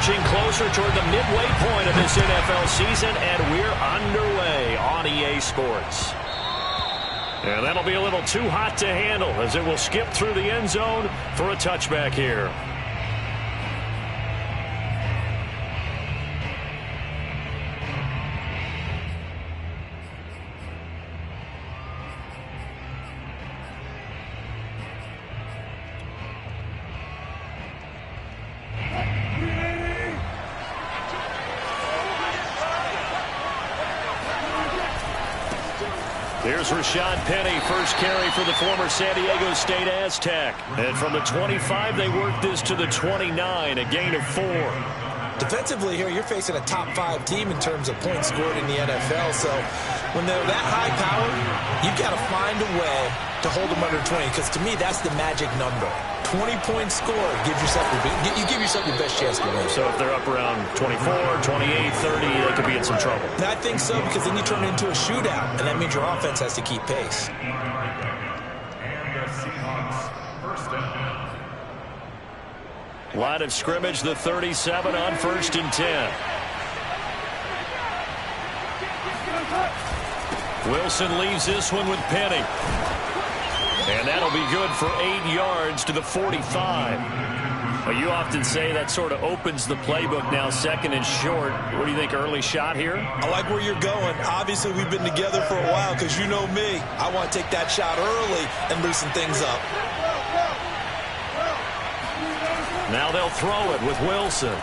inching closer toward the midway point of this NFL season, and we're underway on EA Sports. And that'll be a little too hot to handle as it will skip through the end zone for a touchback here. Here's Rashad Penny, first carry for the former San Diego State Aztec. And from the 25, they worked this to the 29, a gain of 4. Defensively here, you're facing a top-5 team in terms of points scored in the NFL. So when they're that high power, you've got to find a way to hold them under 20, because to me, that's the magic number. 20-point score gives yourself you give yourself your best chance to win. So if they're up around 24, 28, 30, they could be in some trouble. And I think so, because then you turn it into a shootout, and that means your offense has to keep pace. Line of scrimmage, the 37 on 1st and 10. Wilson leaves this one with Penny. And that'll be good for 8 yards to the 45. Well, you often say that sort of opens the playbook now, 2nd and short. What do you think, early shot here? I like where you're going. Obviously, we've been together for a while, because you know me. I want to take that shot early and loosen things up. Now they'll throw it with Wilson.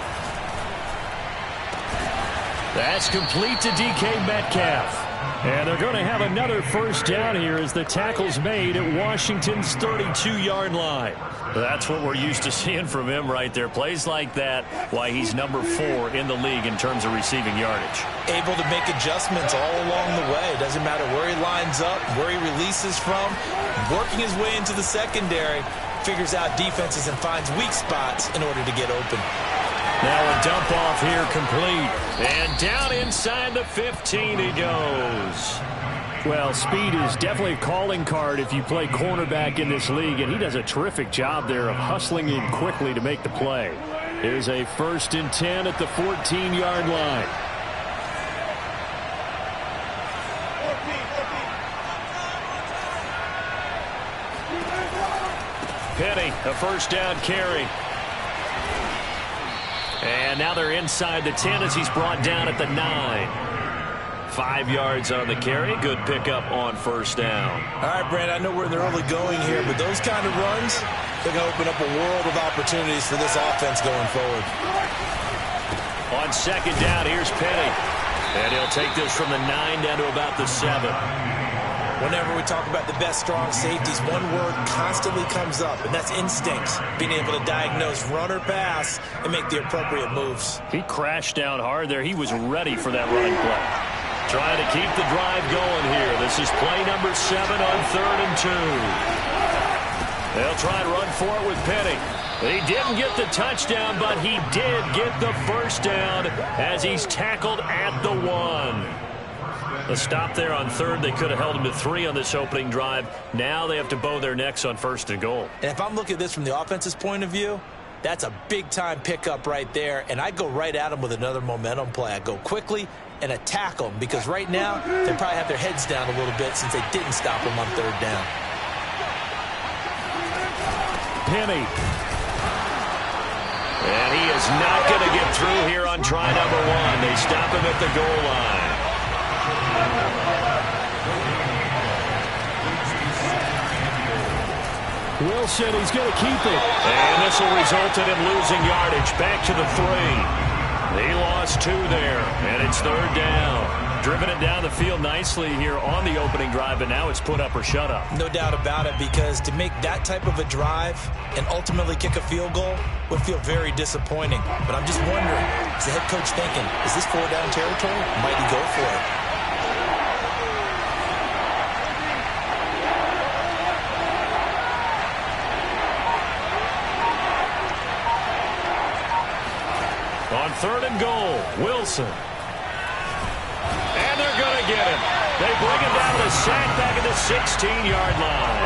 That's complete to DK Metcalf. And they're going to have another first down here as the tackle's made at Washington's 32-yard line. That's what we're used to seeing from him right there. Plays like that, why he's number 4 in the league in terms of receiving yardage. Able to make adjustments all along the way. Doesn't matter where he lines up, where he releases from. Working his way into the secondary, figures out defenses and finds weak spots in order to get open. Now a dump off here complete. And down inside the 15 he goes. Well, speed is definitely a calling card if you play cornerback in this league, and he does a terrific job there of hustling in quickly to make the play. Here's a 1st and 10 at the 14-yard line. Penny, a first down carry. And now they're inside the 10 as he's brought down at the 9. 5 yards on the carry. Good pickup on first down. All right, Brandon, I know we're in the early going here, but those kind of runs, they're going to open up a world of opportunities for this offense going forward. On 2nd down, here's Penny. And he'll take this from the 9 down to about the 7. Whenever we talk about the best strong safeties, one word constantly comes up, and that's instinct. Being able to diagnose run or pass and make the appropriate moves. He crashed down hard there. He was ready for that running play. Trying to keep the drive going here. This is play number 7 on 3rd and 2. They'll try and run for it with Penny. He didn't get the touchdown, but he did get the first down as he's tackled at the 1. A stop there on 3rd. They could have held him to 3 on this opening drive. Now they have to bow their necks on 1st and goal. And if I'm looking at this from the offense's point of view, that's a big-time pickup right there. And I go right at him with another momentum play. I go quickly and attack them, because right now they probably have their heads down a little bit since they didn't stop him on 3rd down. Penny. And he is not going to get through here on try number 1. They stop him at the goal line. Wilson, he's going to keep it. And this will result in him losing yardage. Back to the 3. He lost 2 there, and it's 3rd down. Driven it down the field nicely here on the opening drive, but now it's put up or shut up. No doubt about it, because to make that type of a drive and ultimately kick a field goal would feel very disappointing. But I'm just wondering, is the head coach thinking, is this 4-down territory? Might he go for it? On 3rd and goal, Wilson. And they're going to get him. They bring him down to sack back at the 16-yard line.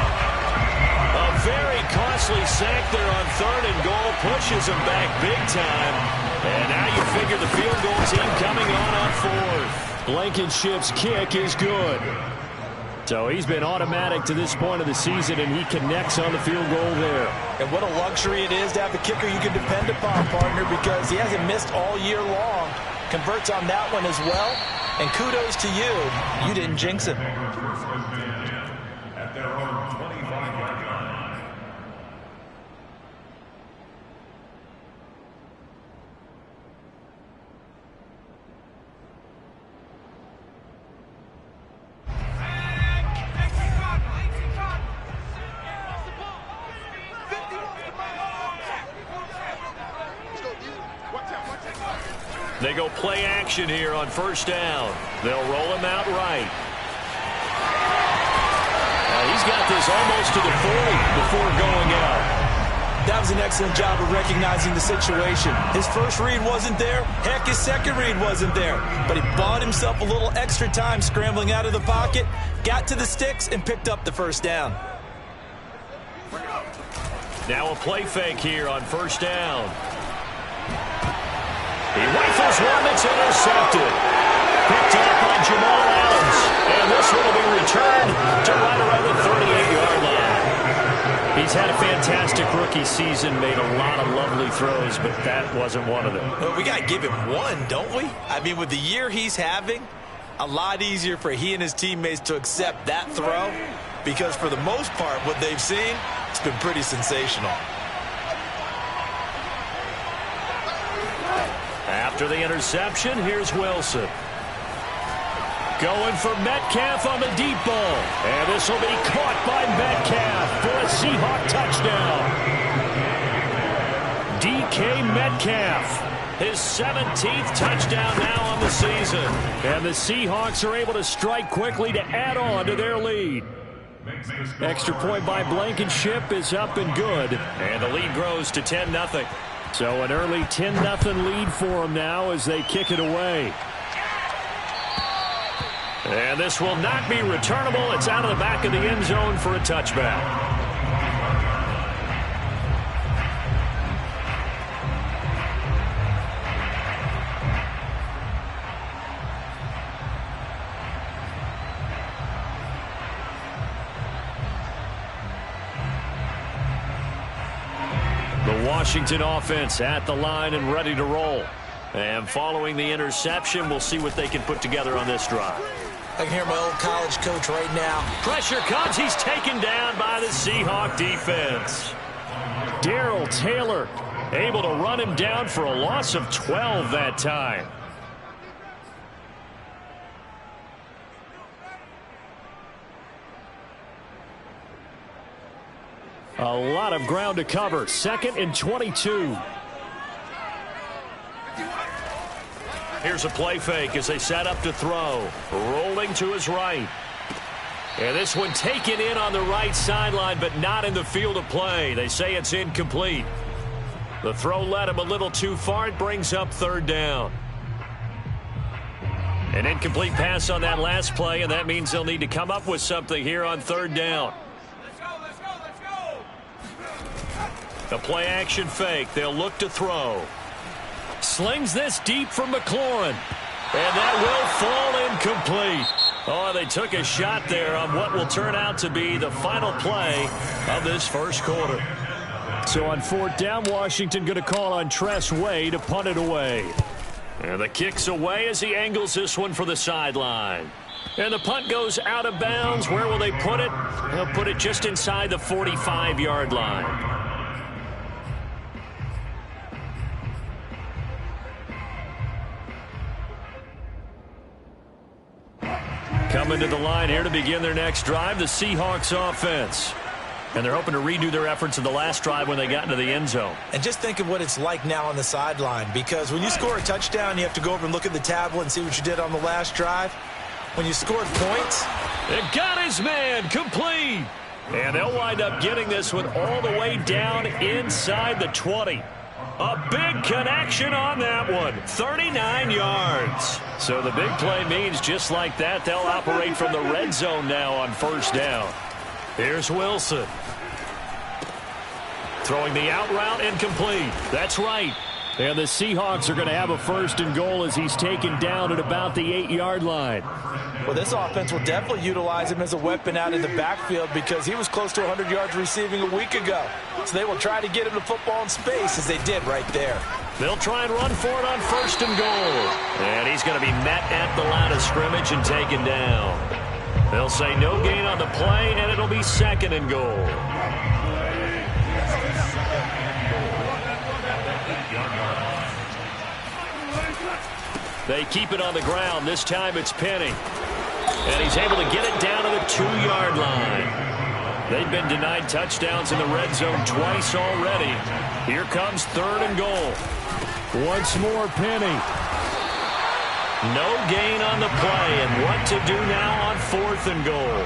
A very costly sack there on 3rd and goal. Pushes him back big time. And now you figure the field goal team coming on 4th. Blankenship's kick is good. So he's been automatic to this point of the season, and he connects on the field goal there. And what a luxury it is to have a kicker you can depend upon, partner, because he hasn't missed all year long. Converts on that one as well. And kudos to you. You didn't jinx it. At their own 25-yard line. They go play action here on 1st down. They'll roll him out right. He's got this almost to the 40 before going out. That was an excellent job of recognizing the situation. His first read wasn't there. Heck, his second read wasn't there. But he bought himself a little extra time scrambling out of the pocket, got to the sticks, and picked up the 1st down. Now a play fake here on 1st down. He rifles one that's intercepted. Picked up by Jamal Adams. And this one will be returned to right around the 38-yard line. He's had a fantastic rookie season, made a lot of lovely throws, but that wasn't one of them. Well, we got to give him one, don't we? I mean, with the year he's having, a lot easier for he and his teammates to accept that throw, because for the most part, what they've seen, it's been pretty sensational. After the interception, here's Wilson. Going for Metcalf on the deep ball. And this will be caught by Metcalf for a Seahawk touchdown. DK Metcalf, his 17th touchdown now on the season. And the Seahawks are able to strike quickly to add on to their lead. Extra point by Blankenship is up and good. And the lead grows to 10-0. So an early 10-0 lead for them now as they kick it away. And this will not be returnable. It's out of the back of the end zone for a touchback. The Washington offense at the line and ready to roll. And following the interception, we'll see what they can put together on this drive. I can hear my old college coach right now. Pressure comes. He's taken down by the Seahawk defense. Darrell Taylor able to run him down for a loss of 12 that time. A lot of ground to cover. 2nd and 22. Here's a play fake as they set up to throw. Rolling to his right. And this one taken in on the right sideline, but not in the field of play. They say it's incomplete. The throw led him a little too far. It brings up 3rd down. An incomplete pass on that last play, and that means they'll need to come up with something here on 3rd down. A play action fake. They'll look to throw. Slings this deep from McLaurin. And that will fall incomplete. Oh, they took a shot there on what will turn out to be the final play of this first quarter. So on 4th down, Washington going to call on Tress Way to punt it away. And the kick's away as he angles this one for the sideline. And the punt goes out of bounds. Where will they put it? They'll put it just inside the 45-yard line. Coming to the line here to begin their next drive, the Seahawks offense. And they're hoping to redo their efforts in the last drive when they got into the end zone. And just think of what it's like now on the sideline, because when you score a touchdown, you have to go over and look at the tablet and see what you did on the last drive. When you scored points, it got his man complete. And they'll wind up getting this one all the way down inside the 20. A big connection on that one. 39 yards. So the big play means just like that, they'll operate from the red zone now on 1st down. Here's Wilson. Throwing the out route, incomplete. That's right. And the Seahawks are going to have a 1st and goal as he's taken down at about the 8-yard line. Well, this offense will definitely utilize him as a weapon out in the backfield because he was close to 100 yards receiving a week ago. So they will try to get him the football in space as they did right there. They'll try and run for it on 1st and goal. And he's going to be met at the line of scrimmage and taken down. They'll say no gain on the play, and it'll be 2nd and goal. They keep it on the ground. This time it's Penny. And he's able to get it down to the 2-yard line. They've been denied touchdowns in the red zone twice already. Here comes 3rd and goal. Once more, Penny. No gain on the play. And what to do now on 4th and goal?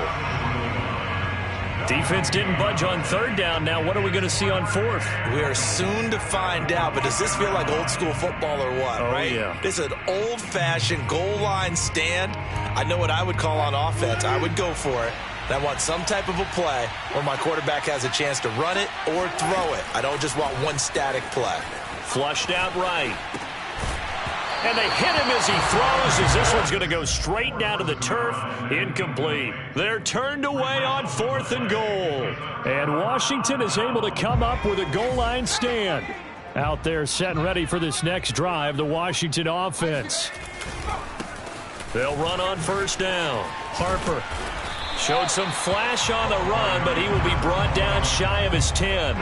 Defense didn't budge on 3rd down. Now what are we going to see on 4th? We are soon to find out, but does this feel like old school football or what, right? Yeah. This is an old-fashioned goal line stand. I know what I would call on offense. I would go for it. And I want some type of a play where my quarterback has a chance to run it or throw it. I don't just want one static play. Flushed out right. And they hit him as he throws, as this one's going to go straight down to the turf. Incomplete. They're turned away on 4th and goal. And Washington is able to come up with a goal line stand. Out there set and ready for this next drive, the Washington offense. They'll run on 1st down. Harper showed some flash on the run, but he will be brought down shy of his 10.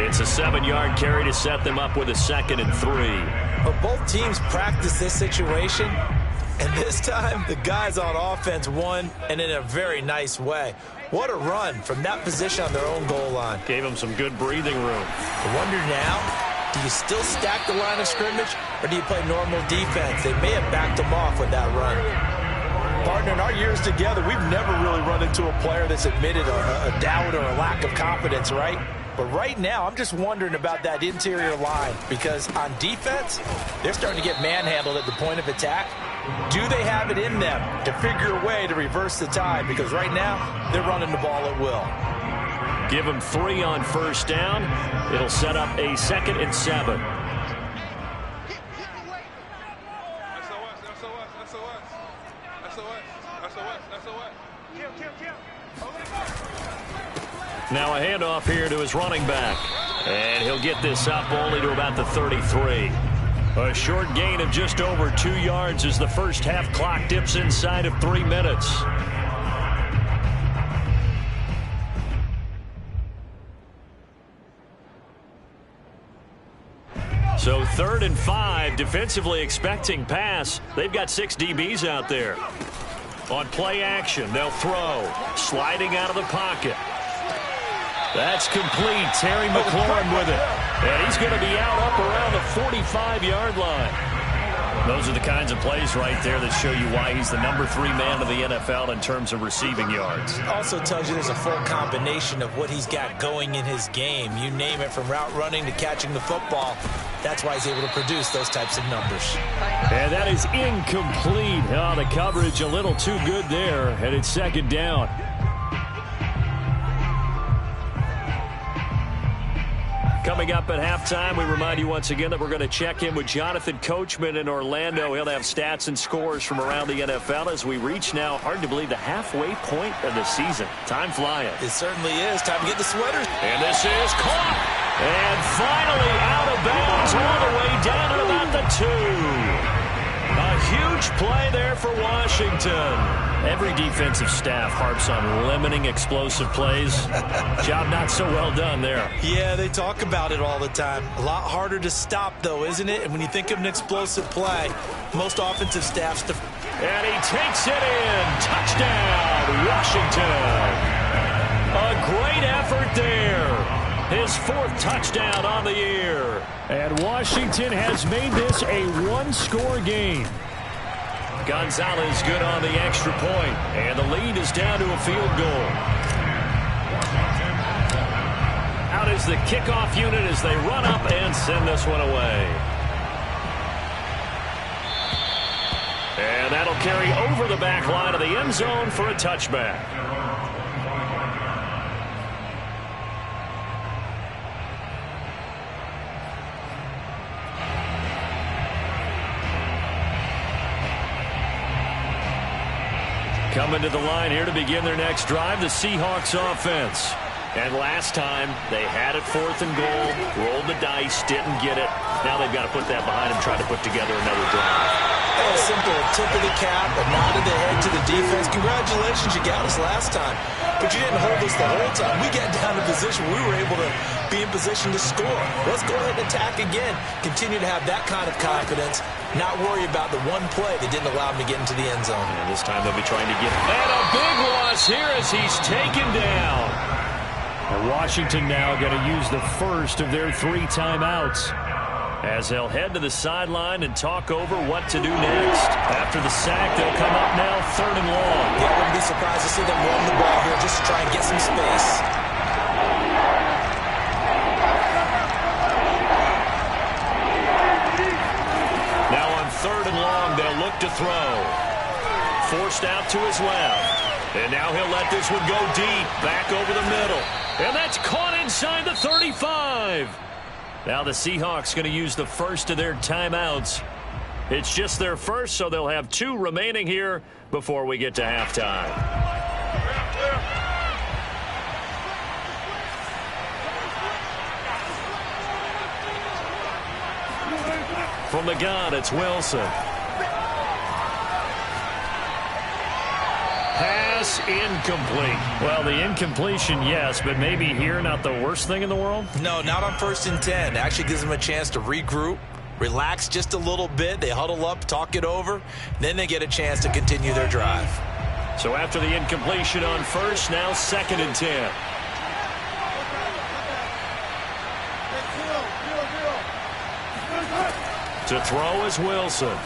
It's a 7-yard carry to set them up with a 2nd and 3. But both teams practice this situation, and this time the guys on offense won, and in a very nice way. What a run from that position on their own goal line. Gave them some good breathing room. I wonder now, do you still stack the line of scrimmage, or do you play normal defense? They may have backed them off with that run. Partner, in our years together, we've never really run into a player that's admitted a doubt or a lack of confidence, right? But right now, I'm just wondering about that interior line because on defense, they're starting to get manhandled at the point of attack. Do they have it in them to figure a way to reverse the tide? Because right now, they're running the ball at will. Give them 3 on 1st down. It'll set up a 2nd and 7. Now a handoff here to his running back. And he'll get this up only to about the 33. A short gain of just over 2 yards as the first half clock dips inside of 3 minutes. So 3rd and 5, defensively expecting pass. They've got 6 DBs out there. On play action, they'll throw. Sliding out of the pocket. That's complete. Terry McLaurin with it. And he's going to be out up around the 45-yard line. Those are the kinds of plays right there that show you why he's the number 3 man of the NFL in terms of receiving yards. Also tells you there's a full combination of what he's got going in his game. You name it, from route running to catching the football. That's why he's able to produce those types of numbers. And that is incomplete. Oh, the coverage a little too good there, and it's 2nd down. Coming up at halftime, we remind you once again that we're going to check in with Jonathan Coachman in Orlando. He'll have stats and scores from around the NFL as we reach now, hard to believe, the halfway point of the season. Time flying. It certainly is. Time to get the sweaters. And this is caught. And finally out of bounds all the way down to about the 2. A huge play there for Washington. Every defensive staff harps on limiting explosive plays. Job not so well done there. Yeah, they talk about it all the time. A lot harder to stop, though, isn't it? And when you think of an explosive play, most offensive staffs... And he takes it in. Touchdown, Washington. A great effort there. His 4th touchdown on the year. And Washington has made this a 1-score game. Gonzalez good on the extra point, and the lead is down to a field goal. Out is the kickoff unit as they run up and send this one away. And that'll carry over the back line of the end zone for a touchback. Coming to the line here to begin their next drive, the Seahawks offense. And last time, they had it 4th and goal, rolled the dice, didn't get it. Now they've got to put that behind them, try to put together another drive. A simple tip of the cap, a nod of the head to the defense. Congratulations, you got us last time. But you didn't hold us the whole time. We got down to position. We were able to be in position to score. Let's go ahead and attack again. Continue to have that kind of confidence. Not worry about the one play that didn't allow him to get into the end zone. And this time they'll be trying to get... And a big loss here as he's taken down. And Washington now going to use the first of their 3 timeouts, as they'll head to the sideline and talk over what to do next. After the sack, they'll come up now 3rd and long. Yeah, I wouldn't be surprised to see them run the ball here just to try and get some space. Now on 3rd and long, they'll look to throw. Forced out to his left. And now he'll let this one go deep, back over the middle. And that's caught inside the 35. Now the Seahawks going to use the first of their timeouts. It's just their first, so they'll have 2 remaining here before we get to halftime. From the gun, it's Wilson. Pass incomplete. Well, the incompletion, yes, but maybe here not the worst thing in the world? No, not on 1st and 10. It actually gives them a chance to regroup, relax just a little bit. They huddle up, talk it over. Then they get a chance to continue their drive. So after the incompletion on 1st, now 2nd and 10. To throw is Wilson.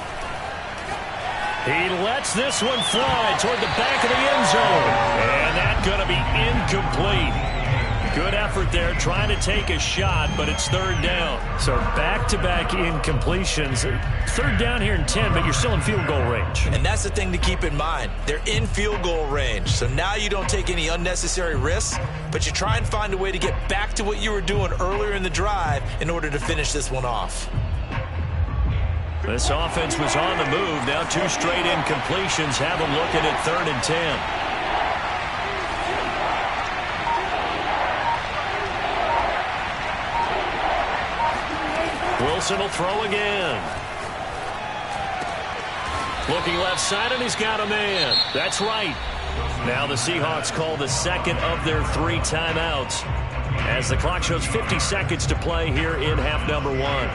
He lets this one fly toward the back of the end zone. And that's going to be incomplete. Good effort there, trying to take a shot, but it's 3rd down. So back-to-back incompletions. 3rd down here in 10, but you're still in field goal range. And that's the thing to keep in mind. They're in field goal range. So now you don't take any unnecessary risks, but you try and find a way to get back to what you were doing earlier in the drive in order to finish this one off. This offense was on the move. Now 2 straight incompletions have them looking at 3rd and 10. Wilson will throw again. Looking left side, and he's got a man. That's right. Now the Seahawks call the 2nd of their 3 timeouts, as the clock shows 50 seconds to play here in half number 1.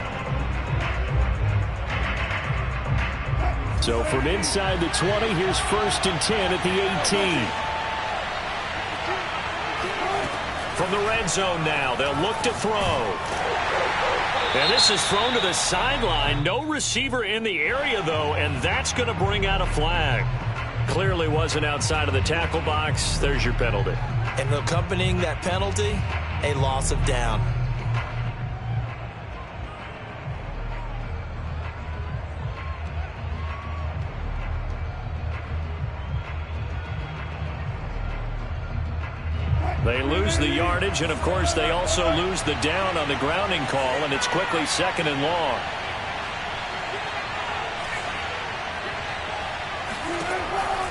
So from inside the 20, here's 1st and 10 at the 18. From the red zone now, they'll look to throw. And this is thrown to the sideline. No receiver in the area, though, and that's going to bring out a flag. Clearly wasn't outside of the tackle box. There's your penalty. And accompanying that penalty, a loss of down. They lose the yardage, and, of course, they also lose the down on the grounding call, and it's quickly 2nd and long.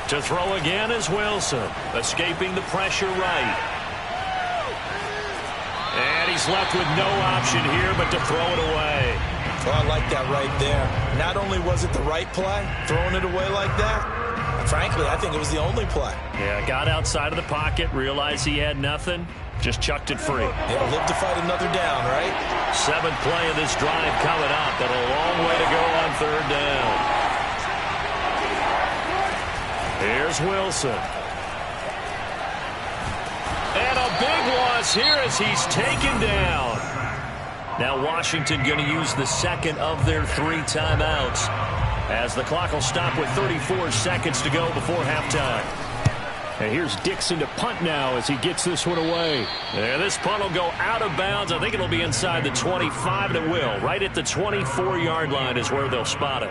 To throw again is Wilson, escaping the pressure right. And he's left with no option here but to throw it away. Well, I like that right there. Not only was it the right play, throwing it away like that, frankly, I think it was the only play. Yeah, got outside of the pocket, realized he had nothing, just chucked it free. He'll live to fight another down, right? 7th play of this drive coming up, but a long way to go on 3rd down. Here's Wilson. And a big loss here as he's taken down. Now Washington going to use the 2nd of their 3 timeouts, as the clock will stop with 34 seconds to go before halftime. And here's Dixon to punt now as he gets this one away. And this punt will go out of bounds. I think it'll be inside the 25, and it will. Right at the 24-yard line is where they'll spot it.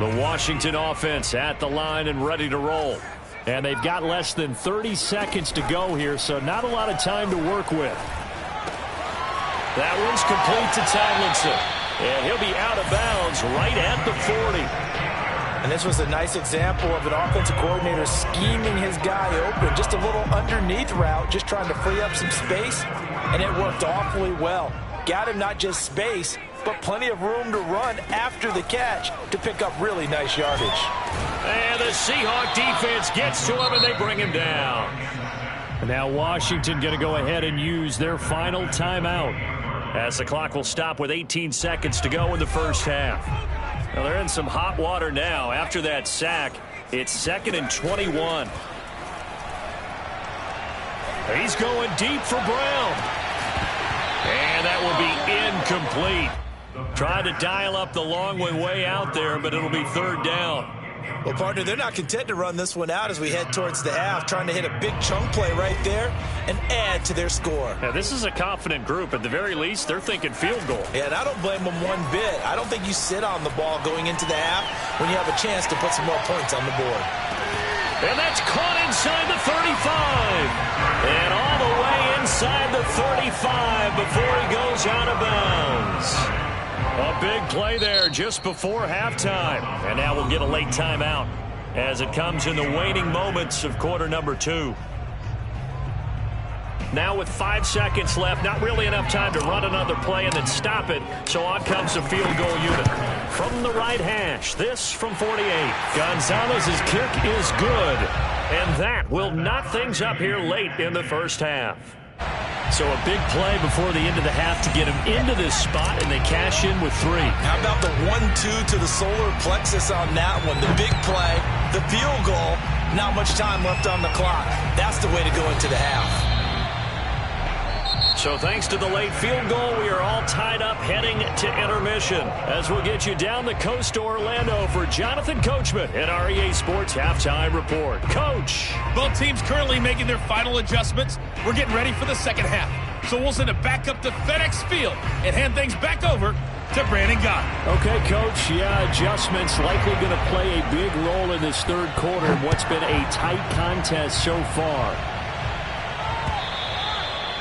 The Washington offense at the line and ready to roll. And they've got less than 30 seconds to go here, so not a lot of time to work with. That one's complete to Tomlinson. And he'll be out of bounds right at the 40. And this was a nice example of an offensive coordinator scheming his guy open. Just a little underneath route, just trying to free up some space. And it worked awfully well. Got him not just space, but plenty of room to run after the catch to pick up really nice yardage. And the Seahawk defense gets to him, and they bring him down. And now Washington going to go ahead and use their final timeout, as the clock will stop with 18 seconds to go in the first half. Now they're in some hot water now. After that sack, it's 2nd and 21. He's going deep for Brown. And that will be incomplete. Trying to dial up the long way out there, but it'll be 3rd down. Well, partner, they're not content to run this one out as we head towards the half, trying to hit a big chunk play right there and add to their score. Now, this is a confident group. At the very least, they're thinking field goal. Yeah, and I don't blame them one bit. I don't think you sit on the ball going into the half when you have a chance to put some more points on the board. And that's caught inside the 35. And all the way inside the 35 before he goes out of bounds. A big play there just before halftime. And now we'll get a late timeout as it comes in the waning moments of quarter number 2. Now with 5 seconds left, not really enough time to run another play and then stop it. So on comes the field goal unit. From the right hash, this from 48. Gonzalez's kick is good. And that will knock things up here late in the first half. So a big play before the end of the half to get him into this spot, and they cash in with 3. How about the 1-2 to the solar plexus on that one? The big play, the field goal, not much time left on the clock. That's the way to go into the half. So thanks to the late field goal, we are all tied up heading to intermission, as we'll get you down the coast to Orlando for Jonathan Coachman at REA Sports Halftime Report. Coach! Both teams currently making their final adjustments. We're getting ready for the second half. So we'll send it back up to FedEx Field and hand things back over to Brandon Gaudin. Okay, Coach. Yeah, adjustments likely going to play a big role in this third quarter in what's been a tight contest so far.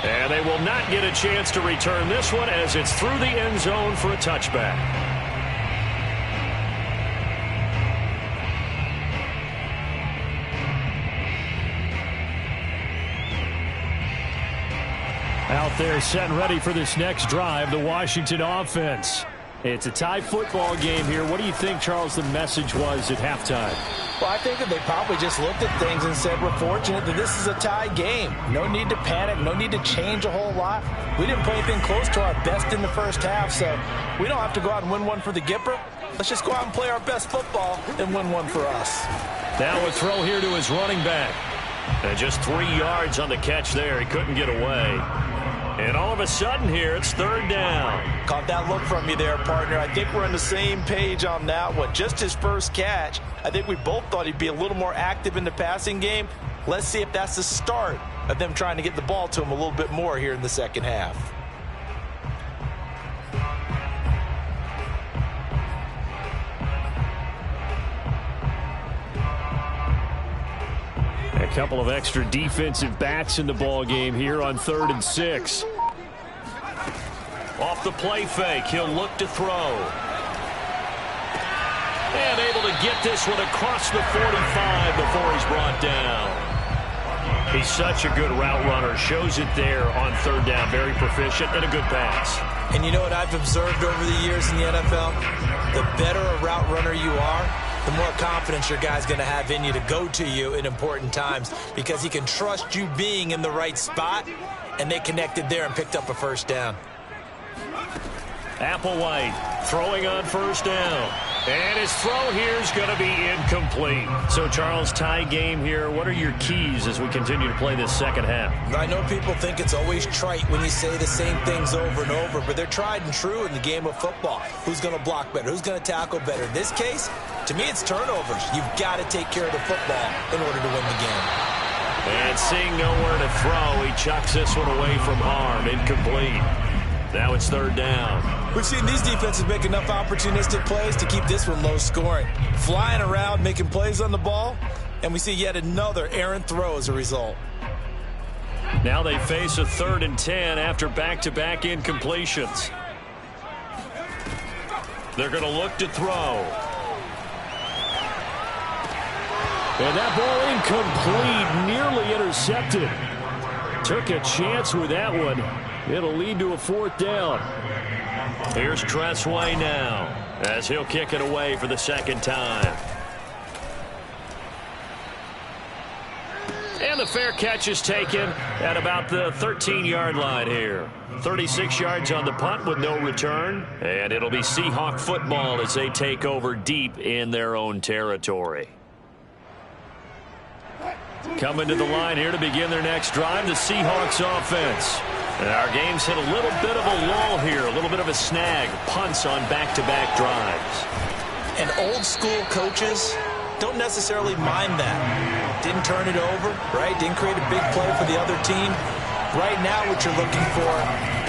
And they will not get a chance to return this one as it's through the end zone for a touchback. Out there set and ready for this next drive, the Washington offense. It's a tie football game here. What do you think, Charles, the message was at halftime? Well, I think that they probably just looked at things and said, we're fortunate that this is a tie game. No need to panic. No need to change a whole lot. We didn't play anything close to our best in the first half, so we don't have to go out and win one for the Gipper. Let's just go out and play our best football and win one for us. Now a throw here to his running back. And just 3 yards on the catch there. He couldn't get away. And all of a sudden here, it's 3rd down. Caught that look from you there, partner. I think we're on the same page on that one. Just his first catch. I think we both thought he'd be a little more active in the passing game. Let's see if that's the start of them trying to get the ball to him a little bit more here in the second half. A couple of extra defensive backs in the ball game here on 3rd and 6. Off the play fake, he'll look to throw. And able to get this one across the 45 before he's brought down. He's such a good route runner. Shows it there on 3rd down. Very proficient and a good pass. And you know what I've observed over the years in the NFL? The better a route runner you are, the more confidence your guy's going to have in you to go to you in important times because he can trust you being in the right spot, and they connected there and picked up a first down. Applewhite throwing on 1st down. And his throw here is going to be incomplete. So, Charles, tie game here. What are your keys as we continue to play this second half? I know people think it's always trite when you say the same things over and over, but they're tried and true in the game of football. Who's going to block better? Who's going to tackle better? In this case, to me, it's turnovers. You've got to take care of the football in order to win the game. And seeing nowhere to throw, he chucks this one away from harm. Incomplete. Now it's 3rd down. We've seen these defenses make enough opportunistic plays to keep this one low scoring. Flying around, making plays on the ball, And we see yet another errant throw as a result. Now they face a 3rd and 10 after back-to-back incompletions. They're going to look to throw. And that ball incomplete, nearly intercepted. Took a chance with that one. It'll lead to a 4th down. Here's Tressway now as he'll kick it away for the 2nd time. And the fair catch is taken at about the 13-yard line here. 36 yards on the punt with no return. And it'll be Seahawk football as they take over deep in their own territory. Coming to the line here to begin their next drive, the Seahawks offense. And our game's hit a little bit of a lull here, a little bit of a snag. Punts on back-to-back drives. And old-school coaches don't necessarily mind that. Didn't turn it over, right? Didn't create a big play for the other team. Right now what you're looking for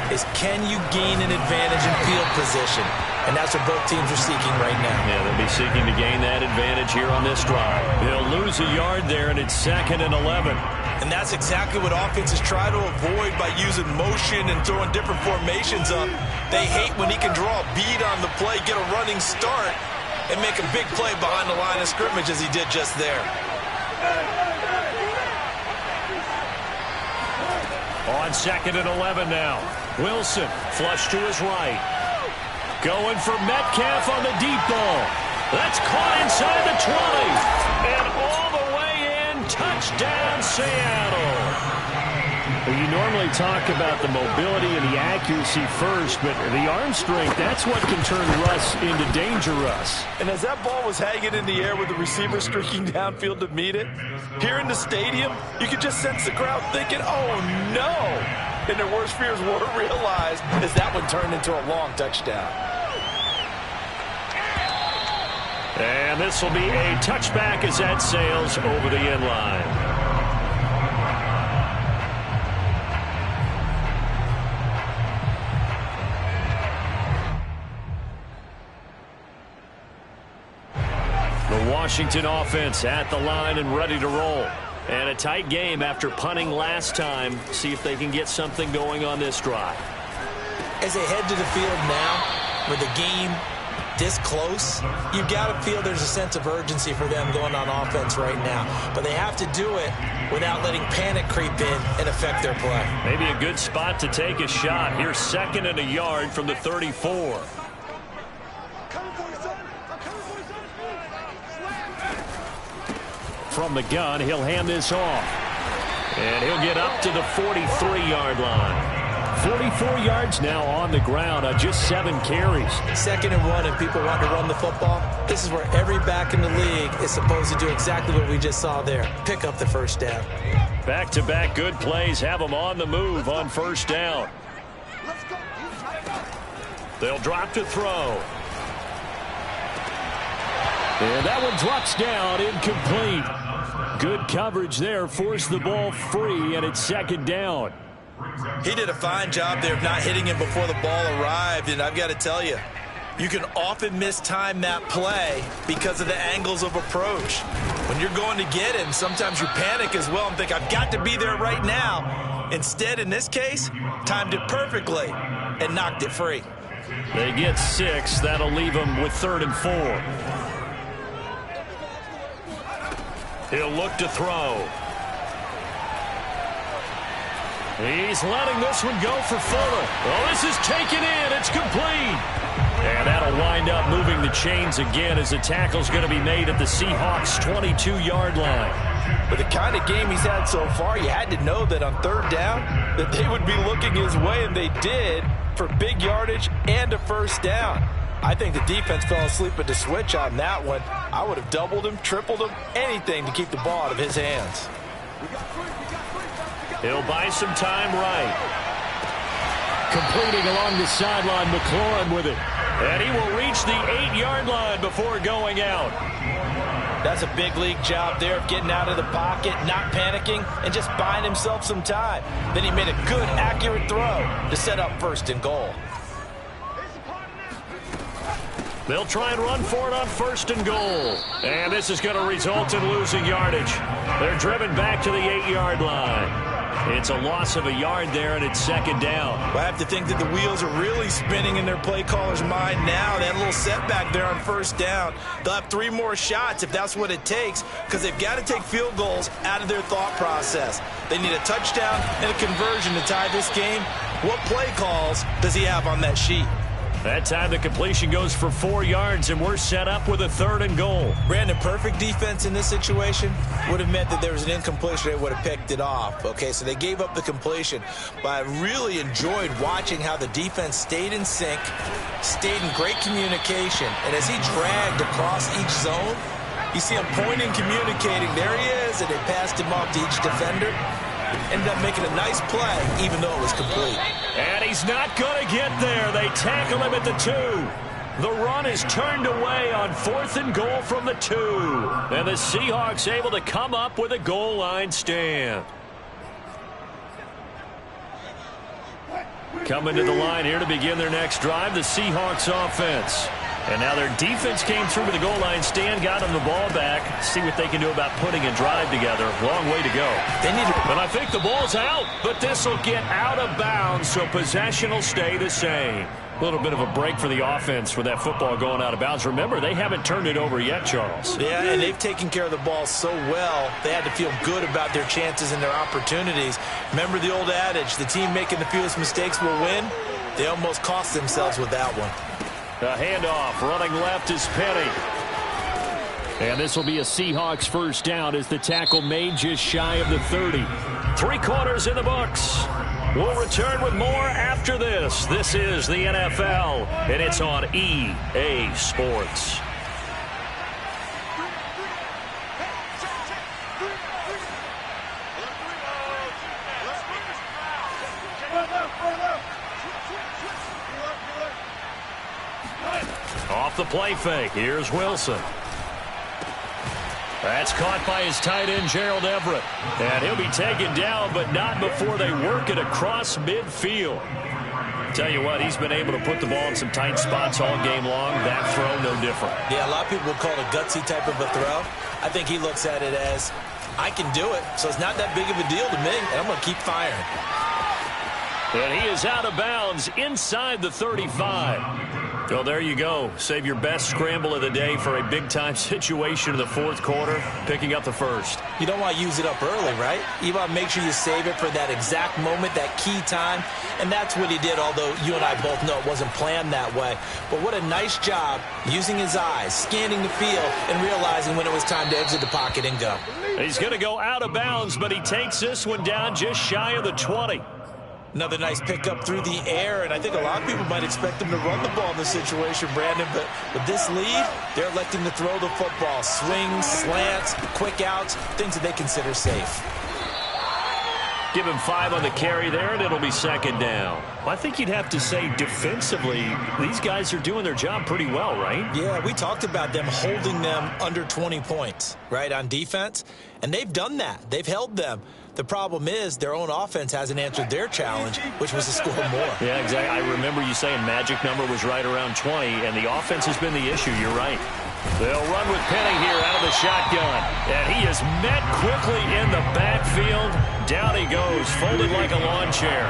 is can you gain an advantage in field position? And that's what both teams are seeking right now. Yeah, they'll be seeking to gain that advantage here on this drive. They'll lose a yard there, and it's 2nd and 11. And that's exactly what offenses try to avoid by using motion and throwing different formations up. They hate when he can draw a bead on the play, get a running start, and make a big play behind the line of scrimmage as he did just there. On 2nd and 11 now. Wilson flush to his right. Going for Metcalf on the deep ball. That's caught inside the 20. And all the way in. Touchdown, Seattle. You normally talk about the mobility and the accuracy first, but the arm strength, that's what can turn Russ into Danger Russ. And as that ball was hanging in the air with the receiver streaking downfield to meet it, here in the stadium, you could just sense the crowd thinking, oh, no. And their worst fears were realized as that one turned into a long touchdown. And this will be a touchback as that sails over the end line. The Washington offense at the line and ready to roll. And a tight game after punting last time. See if they can get something going on this drive. As they head to the field now, with the game this close, you've got to feel there's a sense of urgency for them going on offense right now. But they have to do it without letting panic creep in and affect their play. Maybe a good spot to take a shot. Here's 2nd and a yard from the 34. From the gun, he'll hand this off. And he'll get up to the 43-yard line. 44 yards now on the ground on just 7 carries. 2nd and 1, and people want to run the football. This is where every back in the league is supposed to do exactly what we just saw there. Pick up the 1st down. Back-to-back good plays have them on the move on 1st down. They'll drop to throw. And that one drops down, incomplete. Good coverage there, forced the ball free, and it's 2nd down. He did a fine job there of not hitting him before the ball arrived, and I've got to tell you, you can often mistime that play because of the angles of approach. When you're going to get him, sometimes you panic as well and think, I've got to be there right now. Instead, in this case, timed it perfectly and knocked it free. They get 6. That'll leave them with 3rd and 4. He'll look to throw. He's letting this one go for Fuller. Oh, this is taken in. It's complete. And that'll wind up moving the chains again as the tackle's going to be made at the Seahawks' 22-yard line. With the kind of game he's had so far, you had to know that on 3rd down that they would be looking his way, and they did, for big yardage and a 1st down. I think the defense fell asleep at the switch on that one. I would have doubled him, tripled him, anything to keep the ball out of his hands. He'll buy some time right. Completing along the sideline, McLaurin with it. And he will reach the 8-yard line before going out. That's a big league job there of getting out of the pocket, not panicking, and just buying himself some time. Then he made a good, accurate throw to set up 1st and goal. They'll try and run for it on 1st and goal. And this is going to result in losing yardage. They're driven back to the 8-yard line. It's a loss of a yard there, and it's 2nd down. Well, I have to think that the wheels are really spinning in their play caller's mind now. That little setback there on 1st down. They'll have 3 more shots if that's what it takes, because they've got to take field goals out of their thought process. They need a touchdown and a conversion to tie this game. What play calls does he have on that sheet? That time the completion goes for 4 yards, and we're set up with a 3rd and goal. Brandon, perfect defense in this situation would have meant that there was an incompletion. They would have picked it off. Okay, so they gave up the completion. But I really enjoyed watching how the defense stayed in sync, stayed in great communication. And as he dragged across each zone, you see him pointing, communicating. There he is, and they passed him off to each defender. Ended up making a nice play, even though it was complete. And he's not going to get there. They tackle him at the 2. The run is turned away on 4th and goal from the 2. And the Seahawks able to come up with a goal line stand. Coming to the line here to begin their next drive, the Seahawks offense. And now their defense came through with the goal line stand, got them the ball back. See what they can do about putting a drive together. Long way to go. But I think the ball's out, but this will get out of bounds, so possession will stay the same. A little bit of a break for the offense with that football going out of bounds. Remember, they haven't turned it over yet, Charles. Yeah, and they've taken care of the ball so well, they had to feel good about their chances and their opportunities. Remember the old adage, the team making the fewest mistakes will win? They almost cost themselves with that one. The handoff, running left is Penny. And this will be a Seahawks 1st down as the tackle made just shy of the 30. 3 quarters in the books. We'll return with more after this. This is the NFL, and it's on EA Sports. Off the play fake. Here's Wilson. That's caught by his tight end, Gerald Everett. And he'll be taken down, but not before they work it across midfield. Tell you what, he's been able to put the ball in some tight spots all game long. That throw, no different. Yeah, a lot of people would call it a gutsy type of a throw. I think he looks at it as, I can do it, so it's not that big of a deal to me, and I'm going to keep firing. And he is out of bounds inside the 35. Well, there you go. Save your best scramble of the day for a big-time situation in the 4th quarter, picking up the 1st. You don't want to use it up early, right? You want to make sure you save it for that exact moment, that key time, and that's what he did, although you and I both know it wasn't planned that way. But what a nice job using his eyes, scanning the field, and realizing when it was time to exit the pocket and go. He's going to go out of bounds, but he takes this one down just shy of the 20. Another nice pickup through the air, and I think a lot of people might expect them to run the ball in this situation, Brandon, but with this lead, they're electing to throw the football. Swings, slants, quick outs, things that they consider safe. Give him 5 on the carry there, and it'll be 2nd down. Well, I think you'd have to say defensively, these guys are doing their job pretty well, right? Yeah, we talked about them holding them under 20 points, right, on defense, and they've done that. They've held them. The problem is their own offense hasn't answered their challenge, which was to score more. Yeah, exactly. I remember you saying magic number was right around 20, and the offense has been the issue. You're right. They'll run with Penny here out of the shotgun. And he is met quickly in the backfield. Down he goes, folded like a lawn chair.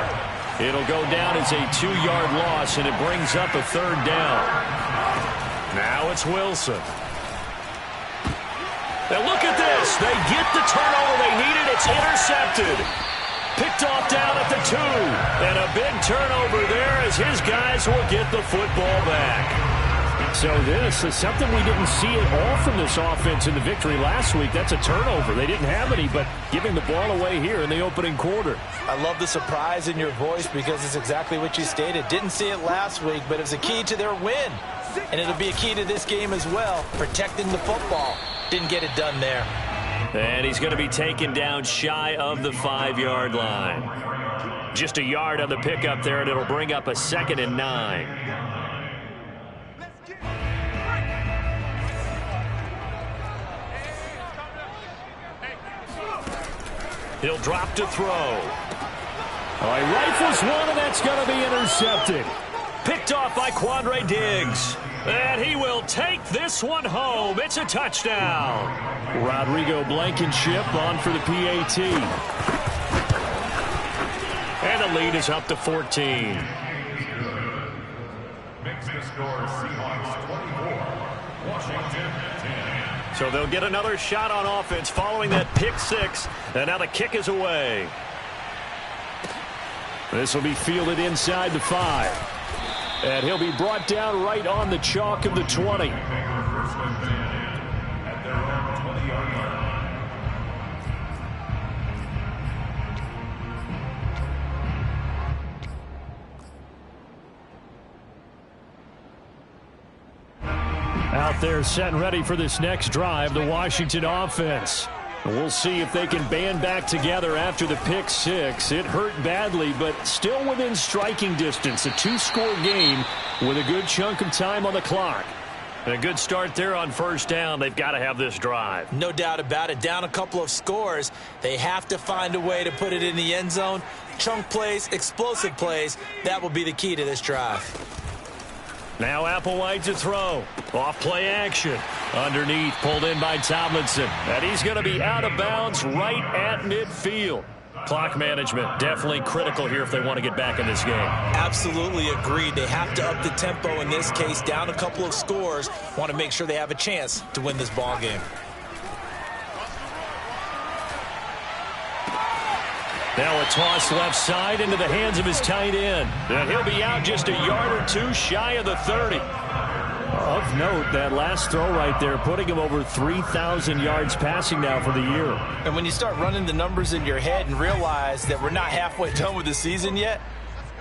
It'll go down as a 2-yard loss, and it brings up a 3rd down. Now it's Wilson. Now look at this. They get the turnover they needed. It's intercepted. Picked off down at the 2. And a big turnover there as his guys will get the football back. So this is something we didn't see at all from this offense in the victory last week. That's a turnover. They didn't have any, but giving the ball away here in the opening quarter. I love the surprise in your voice because it's exactly what you stated. Didn't see it last week, but it was a key to their win. And it'll be a key to this game as well, protecting the football. Didn't get it done there. And he's going to be taken down shy of the 5-yard line. Just a yard on the pickup there, and it'll bring up a 2nd and 9. He'll drop to throw. All right, rifles one, and that's going to be intercepted. Picked off by Quandre Diggs. And he will take this one home. It's a touchdown. Rodrigo Blankenship on for the PAT. And the lead is up to 14. Makes the score Seahawks 24, Washington 10. So they'll get another shot on offense following that pick six. And now the kick is away. This will be fielded inside the 5. And he'll be brought down right on the chalk of the 20. First and 10 at their own 20-yard line. Out there set and ready for this next drive, the Washington offense. We'll see if they can band back together after the pick six. It hurt badly, but still within striking distance. A 2-score game with a good chunk of time on the clock. And a good start there on first down. They've got to have this drive. No doubt about it. Down a couple of scores. They have to find a way to put it in the end zone. Chunk plays, explosive plays. That will be the key to this drive. Now Applewhite to throw. Off play action. Underneath, pulled in by Tomlinson. And he's going to be out of bounds right at midfield. Clock management definitely critical here if they want to get back in this game. Absolutely agreed. They have to up the tempo in this case. Down a couple of scores. Want to make sure they have a chance to win this ball game. Now a toss left side into the hands of his tight end. And he'll be out just a yard or two shy of the 30. Of note, that last throw right there, putting him over 3,000 yards passing now for the year. And when you start running the numbers in your head and realize that we're not halfway done with the season yet,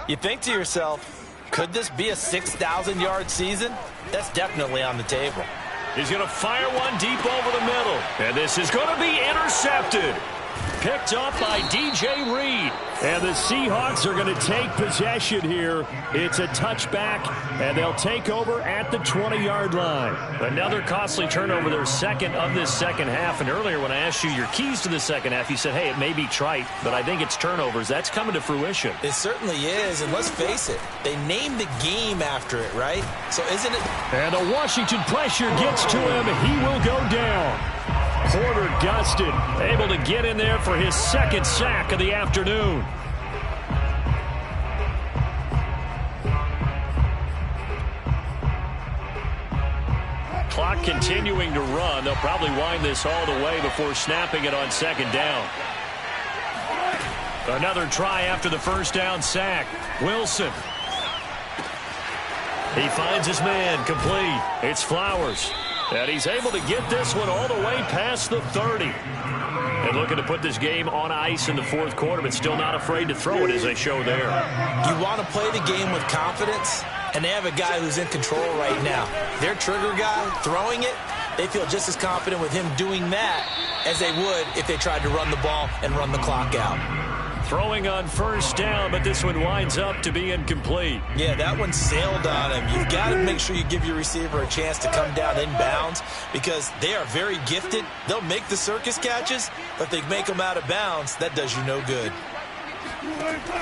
you think to yourself, could this be a 6,000-yard season? That's definitely on the table. He's going to fire one deep over the middle. And this is going to be intercepted. Picked off by D.J. Reed. And the Seahawks are going to take possession here. It's a touchback, and they'll take over at the 20-yard line. Another costly turnover, their second of this second half. And earlier when I asked you your keys to the second half, you said, hey, it may be trite, but I think it's turnovers. That's coming to fruition. It certainly is, and let's face it, they named the game after it, right? So isn't it? And the Washington pressure gets to him. He will go down. Porter gusted, able to get in there for his second sack of the afternoon. Clock continuing to run. They'll probably wind this all the way before snapping it on second down. Another try after the first down sack. Wilson. He finds his man, complete. It's Flowers. And he's able to get this one all the way past the 30. And looking to put this game on ice in the fourth quarter, but still not afraid to throw it as they show there. You want to play the game with confidence, and they have a guy who's in control right now. Their trigger guy throwing it, they feel just as confident with him doing that as they would if they tried to run the ball and run the clock out. Throwing on first down, but this one winds up to be incomplete. Yeah, that one sailed on him. You've got to make sure you give your receiver a chance to come down inbounds because they are very gifted. They'll make the circus catches, but they make them out of bounds. That does you no good.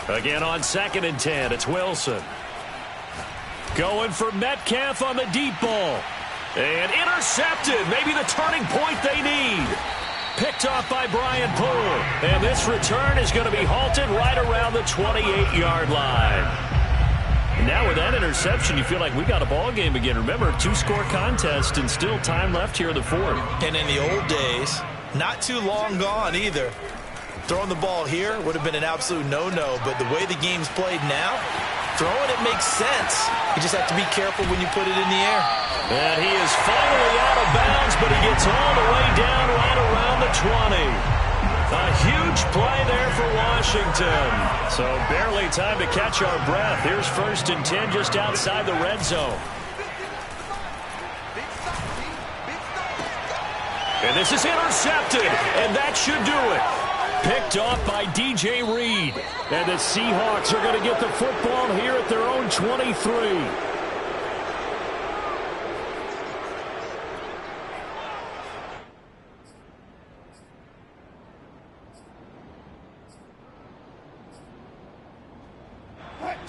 Again on 2nd and 10, it's Wilson. Going for Metcalf on the deep ball. And intercepted. Maybe the turning point they need. Picked off by Brian Poole. And this return is going to be halted right around the 28-yard line. And now with that interception, you feel like we got a ball game again. Remember, 2-score contest and still time left here in the fourth. And in the old days, not too long gone either. Throwing the ball here would have been an absolute no-no. But the way the game's played now, throwing it makes sense. You just have to be careful when you put it in the air. And he is finally out of bounds, but he gets all the way down right around the 20. A huge play there for Washington. So barely time to catch our breath. Here's 1st and 10 just outside the red zone. And this is intercepted, and that should do it. Picked off by D.J. Reed. And the Seahawks are going to get the football here at their own 23.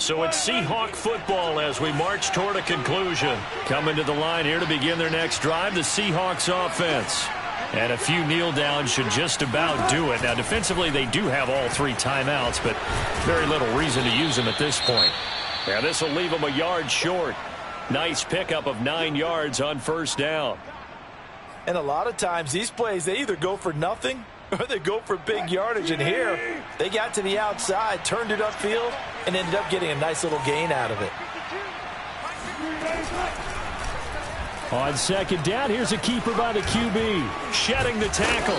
So it's Seahawk football as we march toward a conclusion. Coming to the line here to begin their next drive, the Seahawks offense. And a few kneel downs should just about do it. Now, defensively, they do have all 3 timeouts, but very little reason to use them at this point. Now, this will leave them a yard short. Nice pickup of 9 yards on first down. And a lot of times, these plays, they either go for nothing or they go for big yardage. And here, they got to the outside, turned it upfield, and ended up getting a nice little gain out of it. On second down, here's a keeper by the QB, shedding the tackle.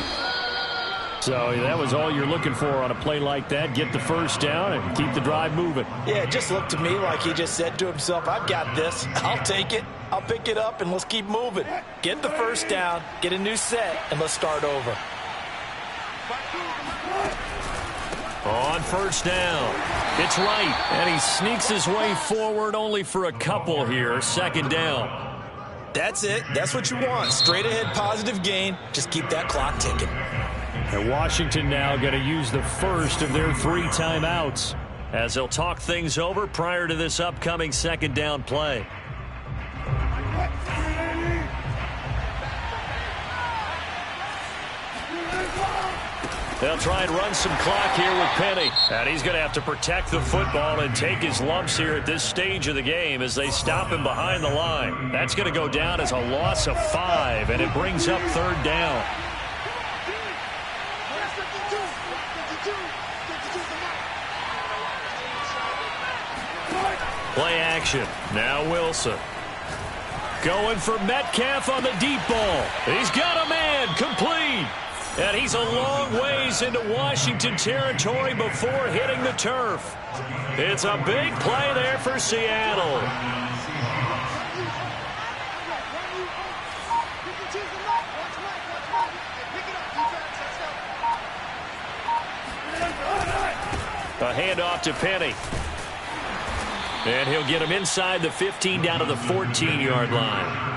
So that was all you're looking for on a play like that. Get the first down and keep the drive moving. Yeah, it just looked to me like he just said to himself, I've got this. I'll take it. I'll pick it up, and let's keep moving. Get the first down, get a new set, and let's start over. On first down, it's right, and he sneaks his way forward only for a couple here. Second down. That's it. That's what you want. Straight ahead positive gain. Just keep that clock ticking. And Washington now going to use the first of their 3 timeouts as they'll talk things over prior to this upcoming second down play. They'll try and run some clock here with Penny. And he's going to have to protect the football and take his lumps here at this stage of the game as they stop him behind the line. That's going to go down as a loss of 5, and it brings up third down. Play action. Now Wilson. Going for Metcalf on the deep ball. He's got a man. Complete. And he's a long ways into Washington territory before hitting the turf. It's a big play there for Seattle. A handoff to Penny. And he'll get him inside the 15 down to the 14-yard line.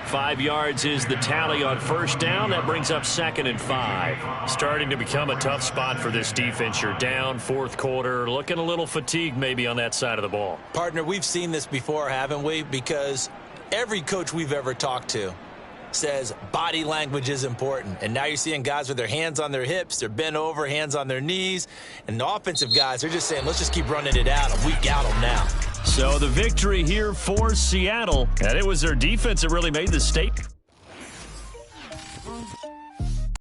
5 yards is the tally on first down. That brings up 2nd and 5. Starting to become a tough spot for this defense. You're down, fourth quarter, looking a little fatigued maybe on that side of the ball. Partner, we've seen this before, haven't we? Because every coach we've ever talked to says body language is important. And now you're seeing guys with their hands on their hips, they're bent over, hands on their knees. And the offensive guys, they're just saying, let's just keep running it out, and we've got them now. So the victory here for Seattle, and it was their defense that really made the statement.